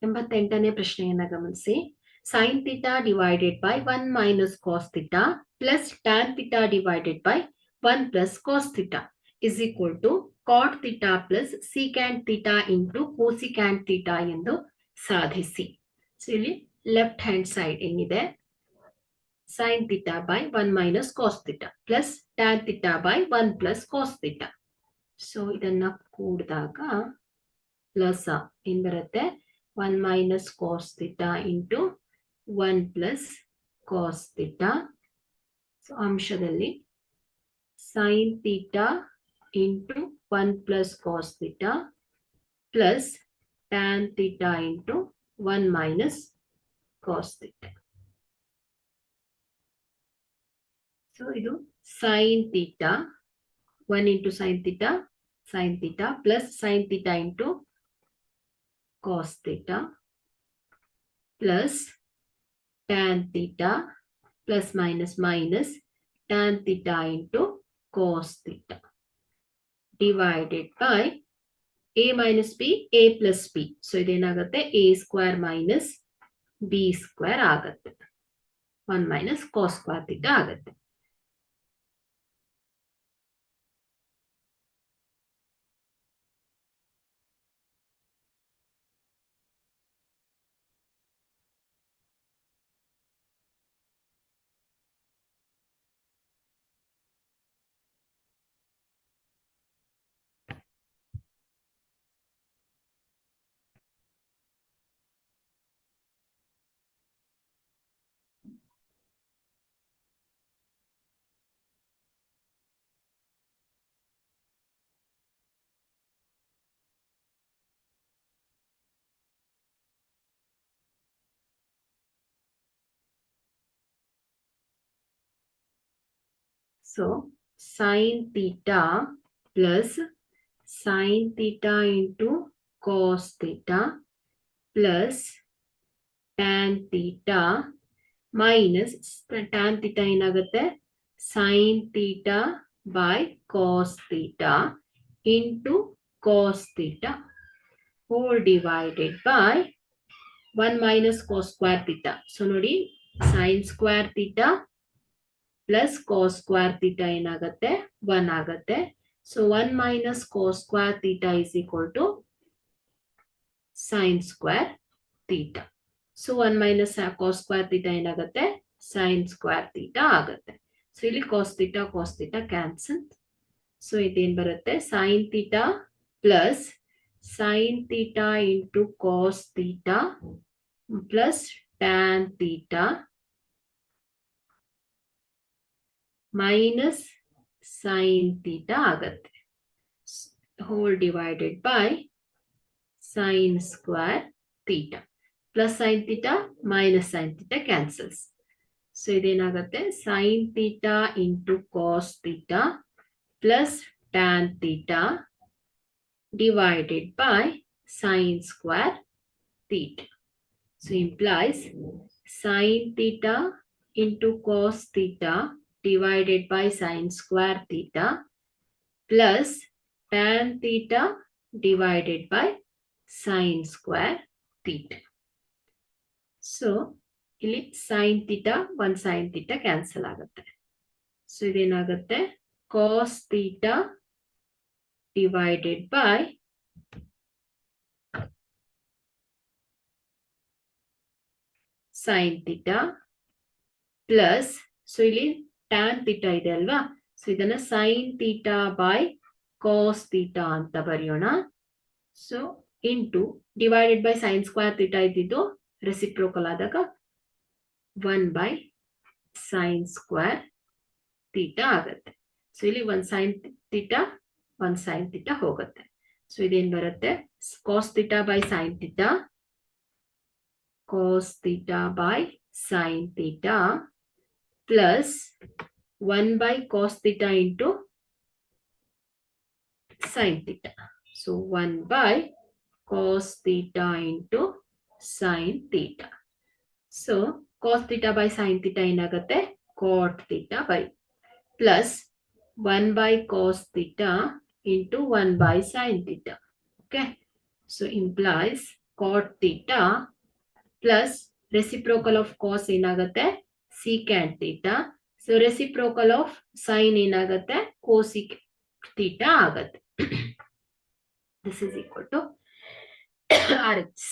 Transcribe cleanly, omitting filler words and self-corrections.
88ನೇ ಪ್ರಶ್ನೆಯನ್ನ ಗಮನಿಸಿ. sin theta divided by 1 minus cos theta plus tan theta divided by 1 plus cos theta is equal to cot theta plus secant theta into cosecant theta ಎಂದು ಸಾಧಿಸಿ. So ಇಲ್ಲಿ left hand side ಏನಿದೆ, sin theta by 1 minus cos theta plus tan theta by 1 plus cos theta. So ಇದನ್ನ ಕೂಡಿದಾಗ plus ಏನ್ ಬರುತ್ತೆ, 1 minus cos theta into 1 plus cos theta. So ಅಂಶದಲ್ಲಿ sin theta into 1 plus cos theta plus tan theta into 1 minus cos theta. So ಇದು sin theta 1 into sin theta plus sin theta into cos theta plus tan theta plus minus tan theta into cos theta divided by a minus b, a plus b. So ಇದೇನಾಗುತ್ತೆ, a square minus b square ಆಗುತ್ತೆ. 1 minus cos square theta ಆಗುತ್ತೆ. So sin theta plus sin theta into cos theta plus tan theta minus tan theta ಏನಾಗುತ್ತೆ, sin theta by cos theta into cos theta whole divided by 1 minus cos square theta. So ನೋಡಿ, sin square theta plus cos square theta ಏನಾಗುತ್ತೆ, 1 ಆಗುತ್ತೆ. So 1 minus cos square theta is equal to sin square theta. So 1 minus cos square theta ಏನಾಗುತ್ತೆ, sin square theta ಆಗುತ್ತೆ. So ಇಲ್ಲಿ cos theta cancel. So ಇದೇನ್ ಬರುತ್ತೆ, sin theta plus sin theta into cos theta plus tan theta minus sin theta ಆಗುತ್ತೆ. whole divided by sin square theta. Plus sin theta minus sin theta cancels. So ಇದೇನಾಗುತ್ತೆ, sin theta into cos theta plus tan theta divided by sin square theta. So implies sin theta into cos theta divided by sin square theta plus tan theta divided by sin square theta. So ಇಲ್ಲಿ sin theta 1 sin theta cancel ಆಗುತ್ತೆ. So ಇದೇನಾಗುತ್ತೆ, cos theta divided by sin theta plus, so ಇಲ್ಲಿ tan theta ಇದೆ ಅಲ್ವಾ, so ಇದನ್ನ sin theta by cos theta ಅಂತ ಬರೆಯೋಣ. So into divided by sin square theta ಇದ್ದಿದ್ದು ರೆಸಿಪ್ರೋಕಲ್ ಆದಾಗ 1 by sin square theta ಆಗುತ್ತೆ. ಸೊ ಇಲ್ಲಿ 1 sin theta 1 sin theta ಹೋಗುತ್ತೆ. ಸೊ ಇದೇನ್ ಬರುತ್ತೆ, cos theta by sin theta, cos theta by sin theta plus 1 by cos theta into sin theta. So 1 by cos theta into sin theta. So cos theta by sin theta ಏನಾಗುತ್ತೆ, cot theta by plus 1 by cos theta into 1 by sin theta. Okay. So implies cot theta plus reciprocal of cos ಏನಾಗುತ್ತೆ secant theta. So reciprocal of sine ಏನಾಗುತ್ತೆ cosec theta ಆಗತ್ತೆ. This is equal to RHS.